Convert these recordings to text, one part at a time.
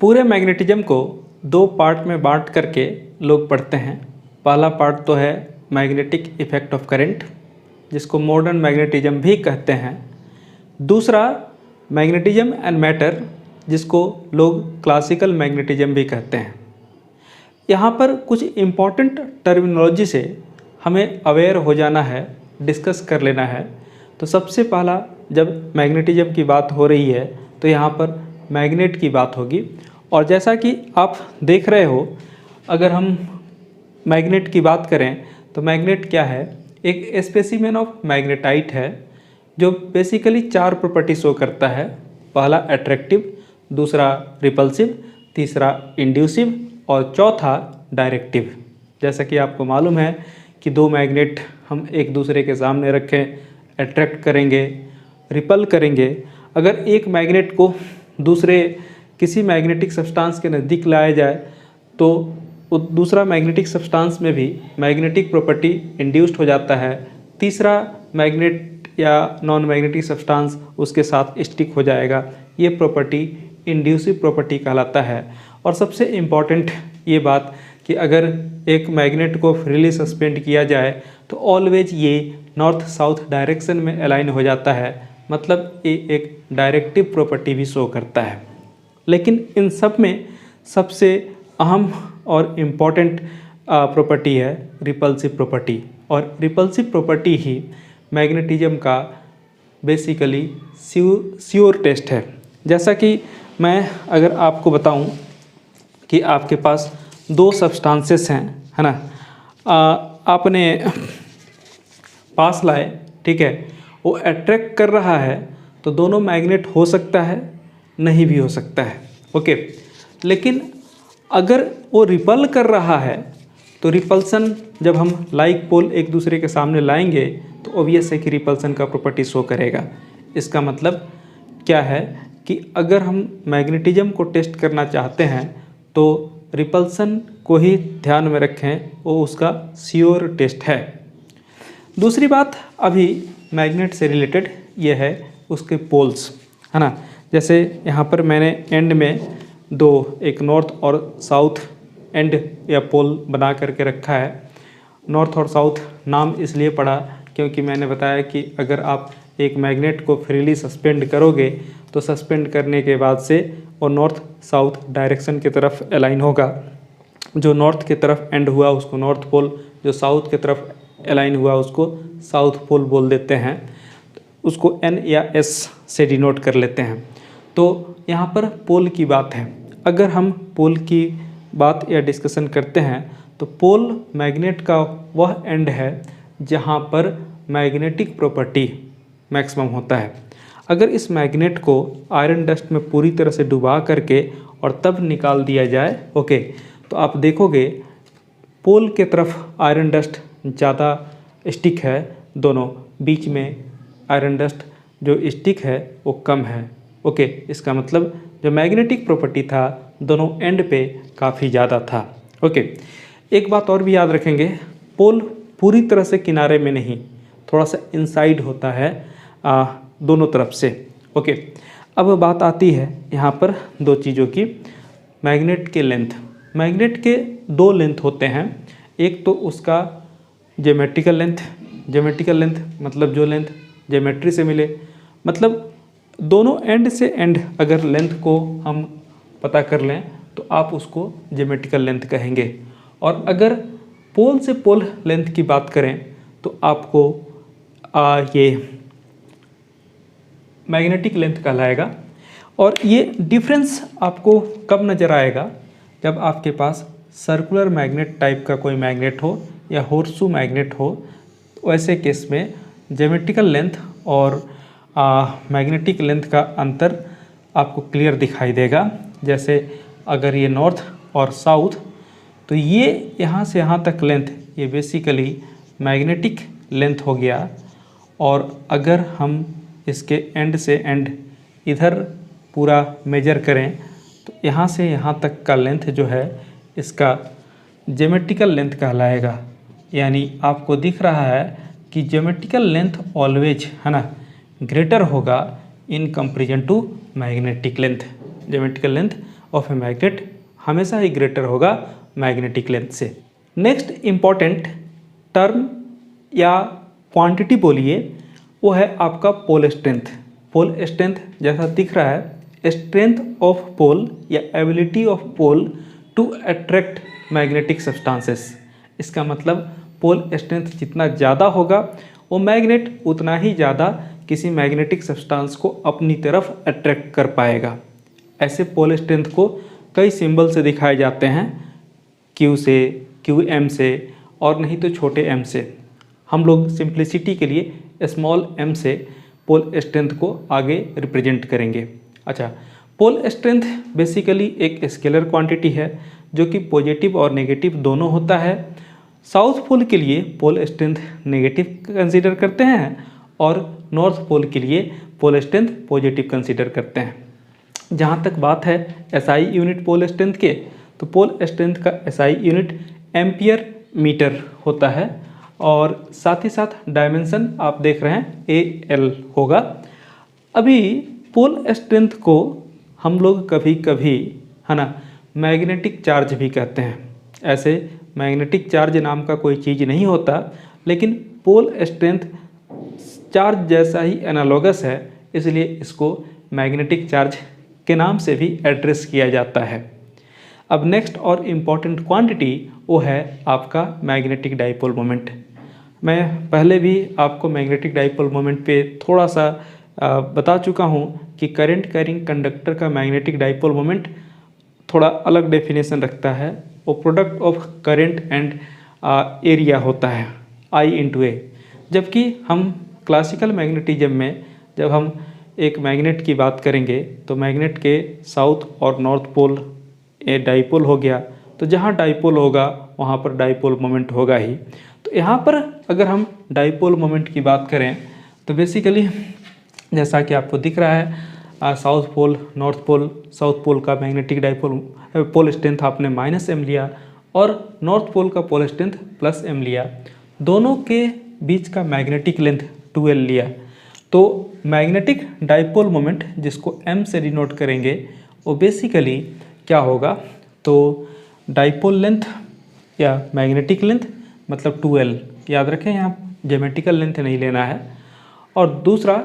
पूरे मैग्नेटिज्म को दो पार्ट में बांट करके लोग पढ़ते हैं। पहला पार्ट तो है मैग्नेटिक इफेक्ट ऑफ करंट, जिसको मॉडर्न मैग्नेटिज्म भी कहते हैं। दूसरा मैग्नेटिज्म एंड मैटर, जिसको लोग क्लासिकल मैग्नेटिज्म भी कहते हैं। यहाँ पर कुछ इम्पॉर्टेंट टर्मिनोलॉजी से हमें अवेयर हो जाना है, डिस्कस कर लेना है। तो सबसे पहला, जब मैग्नेटिज्म की बात हो रही है तो यहाँ पर मैग्नेट की बात होगी। और जैसा कि आप देख रहे हो, अगर हम मैग्नेट की बात करें तो मैग्नेट क्या है, एक स्पेसिमेन ऑफ मैग्नेटाइट है जो बेसिकली 4 प्रॉपर्टी शो करता है। पहला अट्रैक्टिव, दूसरा रिपल्सिव, तीसरा इंड्यूसिव और चौथा डायरेक्टिव। जैसा कि आपको मालूम है कि दो मैग्नेट हम एक दूसरे के सामने रखें, अट्रैक्ट करेंगे, रिपल करेंगे। अगर एक मैग्नेट को दूसरे किसी मैग्नेटिक सब्सटेंस के नज़दीक लाया जाए तो दूसरा मैग्नेटिक सब्सटेंस में भी मैग्नेटिक प्रॉपर्टी इंड्यूस्ड हो जाता है। तीसरा मैग्नेट या नॉन मैग्नेटिक सब्सटेंस उसके साथ स्टिक हो जाएगा। ये प्रॉपर्टी इंड्यूसिव प्रॉपर्टी कहलाता है। और सबसे इम्पॉर्टेंट ये बात कि अगर एक मैग्नेट को फ्रीली सस्पेंड किया जाए तो ऑलवेज ये नॉर्थ साउथ डायरेक्शन में अलाइन हो जाता है, मतलब ये एक डायरेक्टिव प्रॉपर्टी भी शो करता है। लेकिन इन सब में सबसे अहम और इम्पॉर्टेंट प्रॉपर्टी है रिपल्सिव प्रॉपर्टी। और रिपल्सिव प्रॉपर्टी ही मैग्नेटिज्म का बेसिकली श्योर टेस्ट है। जैसा कि मैं अगर आपको बताऊं कि आपके पास दो सब्सटेंसेस हैं, है ना, आपने पास लाए, ठीक है, वो अट्रैक्ट कर रहा है तो दोनों मैग्नेट हो सकता है, नहीं भी हो सकता है, ओके। लेकिन अगर वो रिपल कर रहा है तो रिपल्सन, जब हम लाइक पोल एक दूसरे के सामने लाएंगे तो ऑब्वियस है कि रिपल्सन का प्रॉपर्टी शो करेगा। इसका मतलब क्या है कि अगर हम मैग्नेटिज्म को टेस्ट करना चाहते हैं तो रिपल्सन को ही ध्यान में रखें, वो उसका श्योर टेस्ट है। दूसरी बात अभी मैग्नेट से रिलेटेड ये है उसके पोल्स, है ना। जैसे यहाँ पर मैंने एंड में दो, एक नॉर्थ और साउथ एंड या पोल बना करके रखा है। नॉर्थ और साउथ नाम इसलिए पड़ा क्योंकि मैंने बताया कि अगर आप एक मैग्नेट को फ्रीली सस्पेंड करोगे तो सस्पेंड करने के बाद से वो नॉर्थ साउथ डायरेक्शन की तरफ अलाइन होगा। जो नॉर्थ की तरफ एंड हुआ उसको नॉर्थ पोल, जो साउथ की तरफ अलाइन हुआ उसको साउथ पोल बोल देते हैं। उसको N या S से डिनोट कर लेते हैं। तो यहाँ पर पोल की बात है। अगर हम पोल की बात या डिस्कशन करते हैं तो पोल मैग्नेट का वह एंड है जहाँ पर मैग्नेटिक प्रॉपर्टी मैक्सिमम होता है। अगर इस मैग्नेट को आयरन डस्ट में पूरी तरह से डुबा करके और तब निकाल दिया जाए, ओके, तो आप देखोगे पोल के तरफ आयरन डस्ट ज़्यादा स्टिक है, दोनों बीच में आयरन डस्ट जो स्टिक है वो कम है, ओके। इसका मतलब जो मैग्नेटिक प्रॉपर्टी था दोनों एंड पे काफ़ी ज़्यादा था, ओके। एक बात और भी याद रखेंगे, पोल पूरी तरह से किनारे में नहीं, थोड़ा सा इनसाइड होता है दोनों तरफ से, ओके। अब बात आती है यहाँ पर दो चीज़ों की। मैग्नेट के लेंथ, मैग्नेट के दो लेंथ होते हैं। एक तो उसका ज्योमेट्रिकल लेंथ, ज्योमेट्रिकल लेंथ मतलब जो लेंथ ज्योमेट्री से मिले, मतलब दोनों एंड से एंड अगर लेंथ को हम पता कर लें तो आप उसको ज्योमेट्रिकल लेंथ कहेंगे। और अगर पोल से पोल लेंथ की बात करें तो आपको ये मैग्नेटिक लेंथ कहलाएगा। और ये डिफरेंस आपको कब नज़र आएगा, जब आपके पास सर्कुलर मैग्नेट टाइप का कोई मैग्नेट हो या होर्सू मैग्नेट हो। वैसे केस में ज्योमेट्रिकल लेंथ और मैग्नेटिक लेंथ का अंतर आपको क्लियर दिखाई देगा। जैसे अगर ये नॉर्थ और साउथ, तो ये यहाँ से यहाँ तक लेंथ ये बेसिकली मैग्नेटिक लेंथ हो गया। और अगर हम इसके एंड से एंड इधर पूरा मेजर करें तो यहाँ से यहाँ तक का लेंथ जो है इसका ज्योमेट्रिकल लेंथ कहलाएगा। यानी आपको दिख रहा है कि ज्योमेट्रिकल लेंथ ऑलवेज, है ना, ग्रेटर होगा in comparison to magnetic length. Geometrical length of a magnet हमेशा ही ग्रेटर होगा मैग्नेटिक लेंथ से। नेक्स्ट इम्पॉर्टेंट टर्म या क्वांटिटी बोलिए, वो है आपका पोल स्ट्रेंथ। पोल स्ट्रेंथ जैसा दिख रहा है, स्ट्रेंथ ऑफ पोल या ability of pole to attract magnetic substances. इसका मतलब पोल स्ट्रेंथ जितना ज़्यादा होगा वो मैग्नेट उतना ही ज़्यादा किसी मैग्नेटिक सब्सटेंस को अपनी तरफ अट्रैक्ट कर पाएगा। ऐसे पोल स्ट्रेंथ को कई सिंबल से दिखाए जाते हैं, क्यू से, क्यू एम से, और नहीं तो छोटे एम से। हम लोग सिंप्लिसिटी के लिए स्मॉल एम से पोल स्ट्रेंथ को आगे रिप्रेजेंट करेंगे। अच्छा, पोल स्ट्रेंथ बेसिकली एक स्केलर क्वांटिटी है जो कि पॉजिटिव और नेगेटिव दोनों होता है। साउथ पोल के लिए पोल स्ट्रेंथ नेगेटिव कंसीडर करते हैं और नॉर्थ पोल के लिए पोल स्ट्रेंथ पॉजिटिव कंसीडर करते हैं। जहाँ तक बात है एसआई यूनिट पोल स्ट्रेंथ के, तो पोल स्ट्रेंथ का एसआई यूनिट एम्पियर मीटर होता है और साथ ही साथ डायमेंशन आप देख रहे हैं AL होगा। अभी पोल स्ट्रेंथ को हम लोग कभी कभी, है ना, मैग्नेटिक चार्ज भी कहते हैं। ऐसे मैग्नेटिक चार्ज नाम का कोई चीज़ नहीं होता, लेकिन पोल स्ट्रेंथ चार्ज जैसा ही एनालॉगस है, इसलिए इसको मैग्नेटिक चार्ज के नाम से भी एड्रेस किया जाता है। अब नेक्स्ट और इम्पॉर्टेंट क्वांटिटी वो है आपका मैग्नेटिक डाइपोल मोमेंट। मैं पहले भी आपको मैग्नेटिक डाइपोल मोमेंट पे थोड़ा सा बता चुका हूँ कि करंट कैरिंग कंडक्टर का मैग्नेटिक डाइपोल मोमेंट थोड़ा अलग डेफिनेशन रखता है। वो product of current and area होता है, I/A। जबकि हम क्लासिकल मैग्नेटिज्म में जब हम एक मैग्नेट की बात करेंगे तो मैग्नेट के साउथ और नॉर्थ पोल ए डाइपोल हो गया, तो जहाँ डाइपोल होगा वहाँ पर डाइपोल मोमेंट होगा ही। तो यहाँ पर अगर हम डाइपोल मोमेंट की बात करें तो बेसिकली जैसा कि आपको दिख रहा है, south pole north pole, south pole का मैग्नेटिक डाइपोल पोल स्ट्रेंथ आपने -m लिया और नॉर्थ पोल का पोल स्ट्रेंथ +m लिया, दोनों के बीच का मैग्नेटिक लेंथ 2L लिया। तो मैग्नेटिक डाइपोल मोमेंट जिसको m से डिनोट करेंगे वो बेसिकली क्या होगा, तो डाइपोल लेंथ या मैग्नेटिक लेंथ मतलब 2L, याद रखें यहाँ ज्योमेट्रिकल लेंथ नहीं लेना है। और दूसरा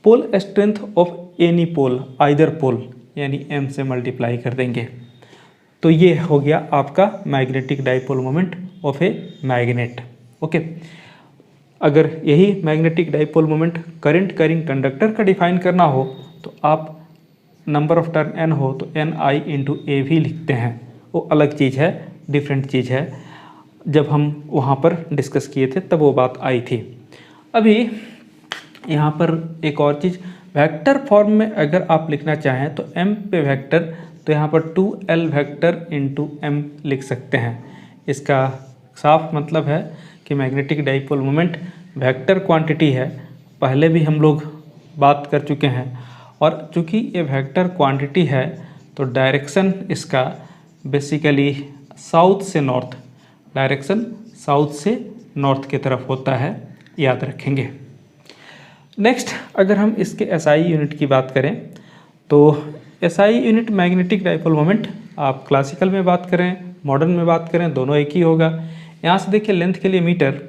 pole strength of any pole, either pole, यानी m से मल्टीप्लाई कर देंगे। तो ये हो गया आपका magnetic dipole moment of a magnet. Okay, अगर यही magnetic dipole moment current carrying conductor का डिफाइन करना हो तो आप नंबर ऑफ टर्न n हो तो Ni/A भी लिखते हैं, वो अलग चीज़ है, डिफरेंट चीज़ है। जब हम वहाँ पर डिस्कस किए थे तब वो बात आई थी। अभी यहाँ पर एक और चीज़, वेक्टर फॉर्म में अगर आप लिखना चाहें तो m पे वेक्टर, तो यहाँ पर 2L वेक्टर इंटू m लिख सकते हैं। इसका साफ मतलब है कि magnetic dipole moment vector quantity है, पहले भी हम लोग बात कर चुके हैं। और चूँकि ये वेक्टर क्वांटिटी है तो डायरेक्शन इसका बेसिकली साउथ से नॉर्थ, डायरेक्शन साउथ से नॉर्थ की तरफ होता है, याद रखेंगे। नेक्स्ट अगर हम इसके SI यूनिट की बात करें तो SI unit magnetic dipole moment आप क्लासिकल में बात करें, मॉडर्न में बात करें, दोनों एक ही होगा। यहाँ से देखिए लेंथ के लिए मीटर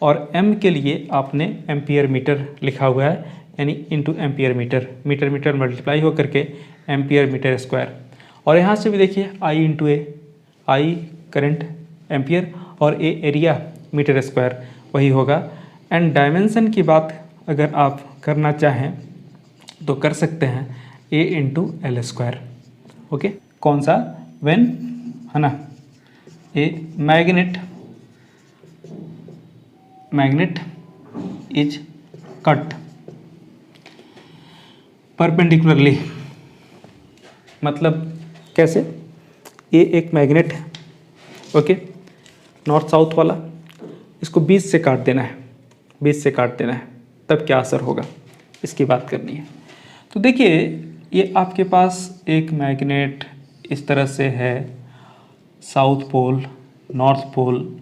और m के लिए आपने एम्पियर मीटर लिखा हुआ है, यानी into ampere metre, metre metre multiply हो करके एम्पियर मीटर स्क्वायर। और यहाँ से भी देखिए I/A, I करंट एम्पियर और A एरिया मीटर स्क्वायर वही होगा। एंड डायमेंशन की बात अगर आप करना चाहें तो कर सकते हैं A/L²। ओके, कौन सा, व्हेन, है ना, ए मैग्नेट इज कट परपेंडिकुलरली, मतलब कैसे, ये एक मैग्नेट है, ओके, नॉर्थ साउथ वाला, इसको 20 से काट देना है, 20 से काट देना है, तब क्या असर होगा इसकी बात करनी है। तो देखिए ये आपके पास एक मैग्नेट इस तरह से है, साउथ पोल नॉर्थ पोल,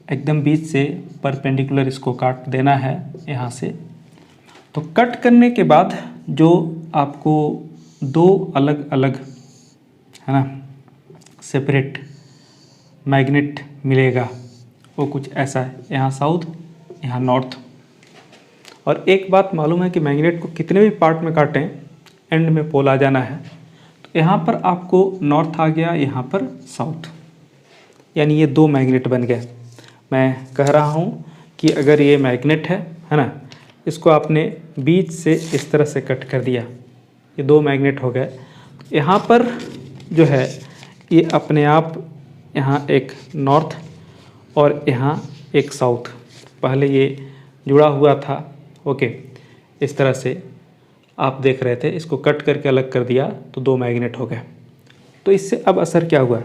एकदम बीच से परपेंडिकुलर इसको काट देना है यहाँ से। तो कट करने के बाद जो आपको दो अलग अलग, है ना, सेपरेट मैग्नेट मिलेगा, वो कुछ ऐसा है, यहाँ साउथ यहाँ नॉर्थ। और एक बात मालूम है कि मैग्नेट को कितने भी पार्ट में काटें एंड में पोल आ जाना है। तो यहाँ पर आपको नॉर्थ आ गया, यहाँ पर साउथ, यानी ये दो मैग्नेट बन गए। मैं कह रहा हूँ कि अगर ये मैग्नेट है ना, इसको आपने बीच से इस तरह से कट कर दिया, ये दो मैग्नेट हो गए। यहाँ पर जो है ये अपने आप यहाँ एक नॉर्थ और यहाँ एक साउथ, पहले ये जुड़ा हुआ था, ओके, इस तरह से आप देख रहे थे, इसको कट करके अलग कर दिया तो दो मैग्नेट हो गए। तो इससे अब असर क्या हुआ,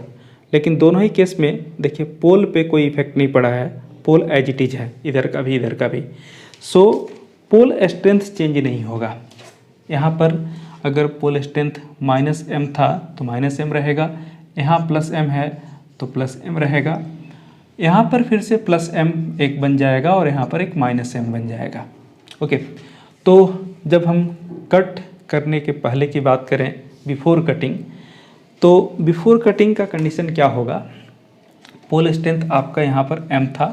लेकिन दोनों ही केस में देखिए पोल पे कोई इफेक्ट नहीं पड़ा है, पोल एज इट इज है, इधर का भी इधर का भी। सो पोल स्ट्रेंथ चेंज नहीं होगा। यहाँ पर अगर पोल स्ट्रेंथ -m था तो -m रहेगा, यहाँ +m है तो +m रहेगा, यहाँ पर फिर से +m एक बन जाएगा और यहाँ पर एक -m बन जाएगा। ओके, तो जब हम कट करने के पहले की बात करें, बिफोर कटिंग, तो बिफोर कटिंग का कंडीशन क्या होगा, पोल स्ट्रेंथ आपका यहाँ पर m था,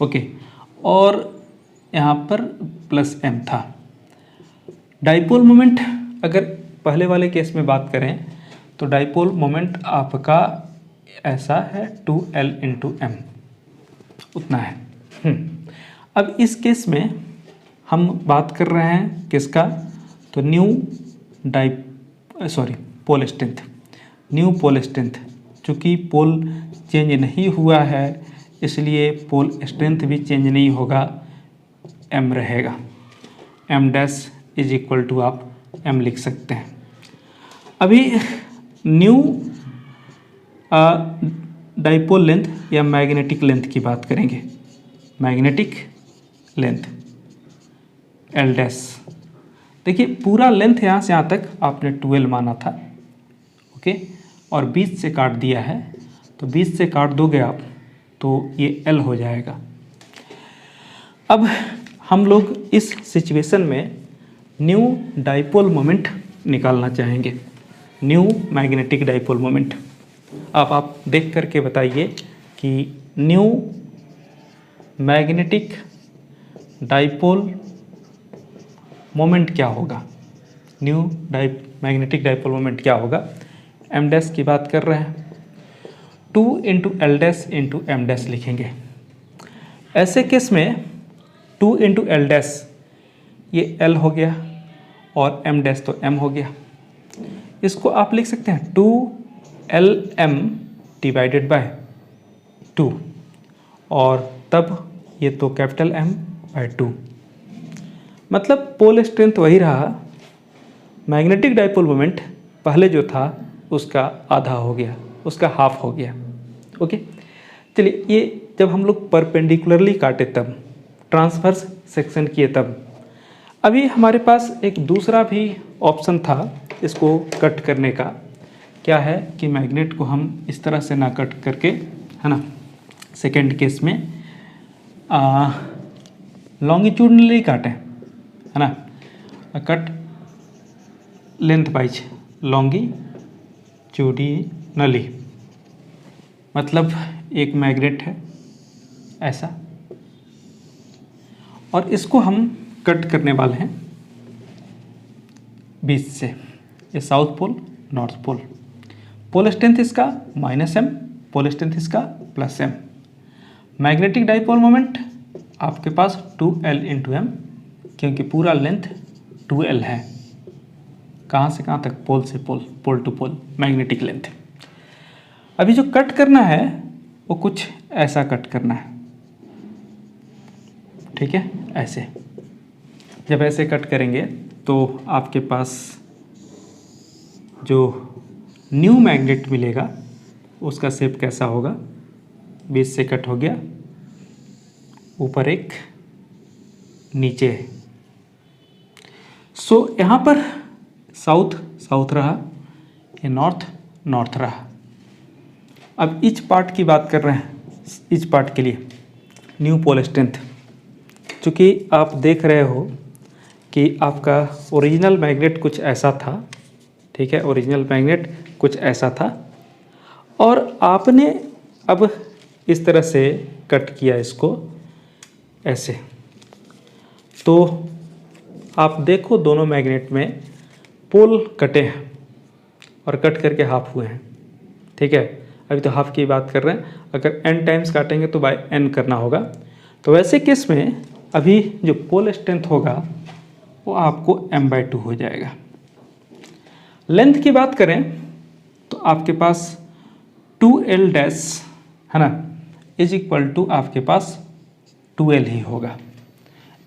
ओके, और यहाँ पर +m था। डाइपोल मोमेंट अगर पहले वाले केस में बात करें तो डाइपोल मोमेंट आपका ऐसा है 2L × m, उतना है। अब इस केस में हम बात कर रहे हैं किसका, तो pole strength, new pole strength. चूँकि पोल चेंज नहीं हुआ है इसलिए पोल स्ट्रेंथ भी चेंज नहीं होगा, m रहेगा, m dash is equal to आप m लिख सकते हैं। अभी न्यू डाइपोल लेंथ या मैग्नेटिक लेंथ की बात करेंगे। मैग्नेटिक लेंथ L डैश, देखिए पूरा लेंथ यहाँ से यहाँ तक आपने 2L माना था, ओके, और 20 से काट दिया है, तो 20 से काट दोगे आप तो ये L हो जाएगा। अब हम लोग इस सिचुएशन में न्यू डाइपोल मोमेंट निकालना चाहेंगे, न्यू मैग्नेटिक डाइपोल मोमेंट। आप देख करके बताइए कि न्यू मैग्नेटिक डाइपोल मोमेंट क्या होगा, न्यू मैग्नेटिक डाइपोल मोमेंट क्या होगा। m डैश की बात कर रहे हैं, 2 × L डैश × m डैश लिखेंगे। ऐसे केस में 2 × L डैश ये L हो गया और m डैश तो m हो गया। इसको आप लिख सकते हैं 2Lm / 2, और तब ये तो कैपिटल M/2, मतलब पोल स्ट्रेंथ वही रहा, मैग्नेटिक डाइपोल मोमेंट पहले जो था उसका आधा हो गया, उसका हाफ हो गया। ओके, चलिए, ये जब हम लोग परपेंडिकुलरली काटे तब, ट्रांसवर्स सेक्शन किए तब। अभी हमारे पास एक दूसरा भी ऑप्शन था इसको कट करने का, क्या है कि मैग्नेट को हम इस तरह से ना कट करके, है ना, सेकेंड केस में लॉन्गिट्यूडनली काटें, है ना, कट लेंथ वाइज लॉन्गिट्यूडिनली, मतलब एक मैग्नेट है ऐसा, और इसको हम कट करने वाले हैं बीच से, ये south pole north pole. Pole strength इसका -m, पोल स्ट्रेंथ इसका +m। मैग्नेटिक डाइपोल मोमेंट आपके पास 2L × m, क्योंकि पूरा लेंथ 2L है, कहाँ से कहाँ तक, पोल से pole, pole to pole, magnetic length. अभी जो कट करना है वो कुछ ऐसा कट करना है, ठीक है, ऐसे। जब ऐसे कट करेंगे तो आपके पास जो न्यू मैग्नेट मिलेगा उसका शेप कैसा होगा, बीच से कट हो गया, ऊपर एक, नीचे। सो यहाँ पर साउथ साउथ रहा, ये नॉर्थ नॉर्थ रहा। अब इच पार्ट की बात कर रहे हैं, इच पार्ट के लिए न्यू पोल स्ट्रेंथ, चूँकि आप देख रहे हो कि आपका ओरिजिनल मैग्नेट कुछ ऐसा था, ठीक है, ओरिजिनल मैग्नेट कुछ ऐसा था और आपने अब इस तरह से कट किया इसको ऐसे, तो आप देखो दोनों मैग्नेट में पोल कटे हैं और कट करके हाफ हुए हैं। ठीक है, अभी तो हाफ की बात कर रहे हैं, अगर n टाइम्स काटेंगे तो बाय n करना होगा। तो वैसे केस में अभी जो पोल स्ट्रेंथ होगा वो आपको m/2 हो जाएगा। लेंथ की बात करें तो आपके पास 2l डैश है ना इज इक्वल टू आपके पास 2l ही होगा।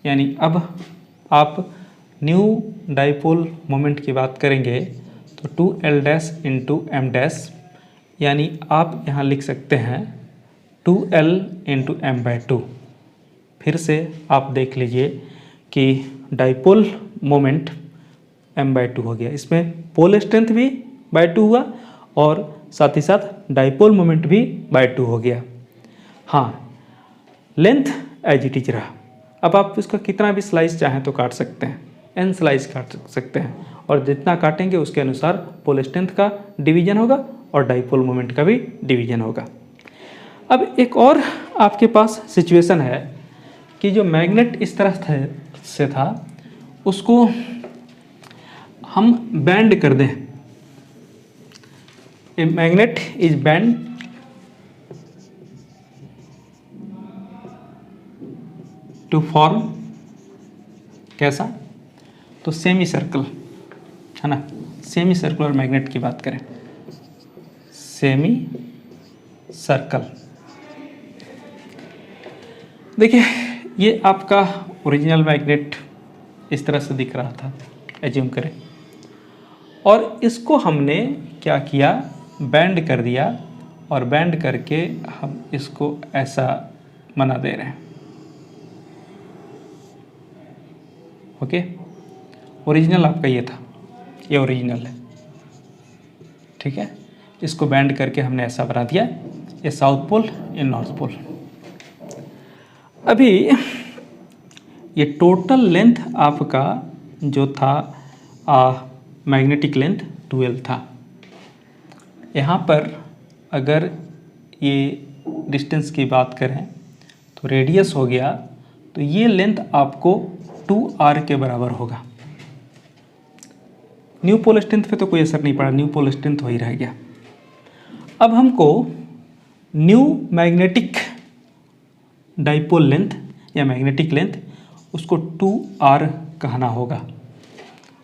यानी अब आप न्यू डाइपोल मोमेंट की बात करेंगे तो 2l dash into m dash, यानी आप यहाँ लिख सकते हैं 2l इंटू m/2। फिर से आप देख लीजिए कि डाइपोल मोमेंट m/2 हो गया, इसमें पोल स्ट्रेंथ भी /2 हुआ और साथ ही साथ डाइपोल मोमेंट भी /2 हो गया। हाँ, लेंथ एज इट इज रहा। अब आप इसका कितना भी स्लाइस चाहें तो काट सकते हैं, n स्लाइस काट सकते हैं और जितना काटेंगे उसके अनुसार पोल स्ट्रेंथ का डिवीजन होगा और डाइपोल मोमेंट का भी डिवीजन होगा। अब एक और आपके पास सिचुएशन है कि जो मैग्नेट इस तरह से था उसको हम बैंड कर दें। A magnet is bend to form कैसा, तो सेमी सर्कल है ना, सेमी सर्कुलर मैग्नेट की बात करें, सेमी सर्कल। देखिए ये आपका ओरिजिनल मैग्नेट इस तरह से दिख रहा था, एज्यूम करें, और इसको हमने क्या किया, बैंड कर दिया और बैंड करके हम इसको ऐसा बना दे रहे हैं। ओके, ओरिजिनल आपका ये था, ये ओरिजिनल है। ठीक है, इसको बैंड करके हमने ऐसा बना दिया, ये साउथ पोल ये नॉर्थ पोल। अभी ये टोटल लेंथ आपका जो था मैग्नेटिक लेंथ 12 था। यहाँ पर अगर ये डिस्टेंस की बात करें तो रेडियस हो गया, तो ये लेंथ आपको 2r के बराबर होगा। न्यू पोल स्ट्रेंथ पे तो कोई असर नहीं पड़ा, न्यू पोल स्ट्रेंथ वही रह गया। अब हमको न्यू मैग्नेटिक डाइपोल लेंथ या मैग्नेटिक लेंथ उसको 2r कहना होगा।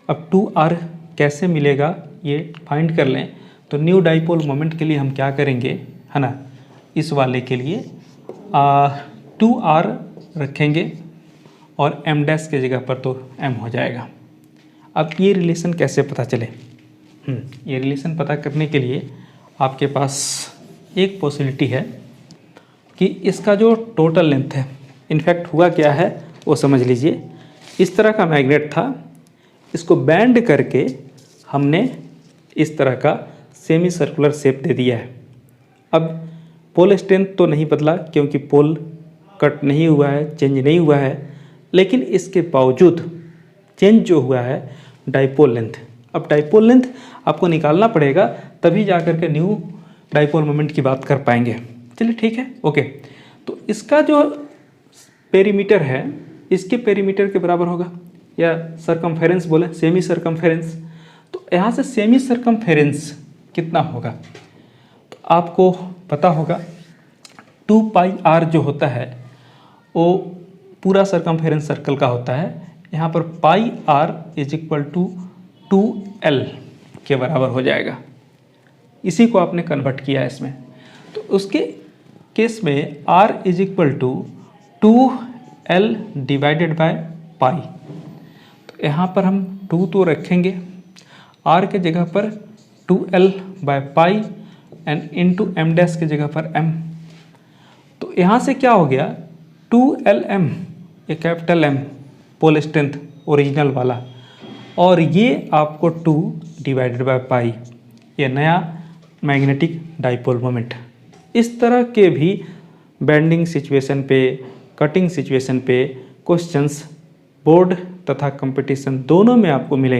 अब 2r कैसे मिलेगा ये फाइंड कर लें, तो न्यू डाइपोल मोमेंट के लिए हम क्या करेंगे है ना, इस वाले के लिए 2r रखेंगे और m डैश के जगह पर तो m हो जाएगा। अब ये रिलेशन कैसे पता चले, ये रिलेशन पता करने के लिए आपके पास एक पॉसिबिलिटी है कि इसका जो टोटल लेंथ है, इनफैक्ट हुआ क्या है वो समझ लीजिए। इस तरह का मैग्नेट था, इसको बैंड करके हमने इस तरह का सेमी सर्कुलर शेप दे दिया है। अब पोल स्ट्रेंथ तो नहीं बदला क्योंकि पोल कट नहीं हुआ है, चेंज नहीं हुआ है, लेकिन इसके बावजूद चेंज जो हुआ है डाइपोल लेंथ। अब डाइपोल लेंथ आपको निकालना पड़ेगा, तभी जा कर के न्यू डाइपोल मोमेंट की बात कर पाएंगे। चलिए ठीक है, ओके। तो इसका जो पेरीमीटर है इसके पेरीमीटर के बराबर होगा, या सरकमफेरेंस बोले, सेमी सरकमफेरेंस। तो यहाँ से सेमी सरकमफेरेंस कितना होगा, तो आपको पता होगा 2πr जो होता है वो पूरा सरकमफेरेंस सर्कल का होता है। यहाँ पर πr is equal to 2l के बराबर हो जाएगा। इसी को आपने कन्वर्ट किया है इसमें, तो उसके केस में r is equal to 2l divided by pi. तो यहाँ पर हम 2 तो रखेंगे, r के जगह पर 2l by pi and into m dash के जगह पर m। तो यहाँ से क्या हो गया 2lm, ये capital M pole strength original वाला, और ये आपको 2 डिवाइडेड बाय पाई, ये नया मैग्नेटिक डाइपोल मोमेंट। इस तरह के भी बेंडिंग सिचुएशन पे, कटिंग सिचुएशन पे क्वेश्चंस बोर्ड तथा कंपटीशन दोनों में आपको मिलेंगे।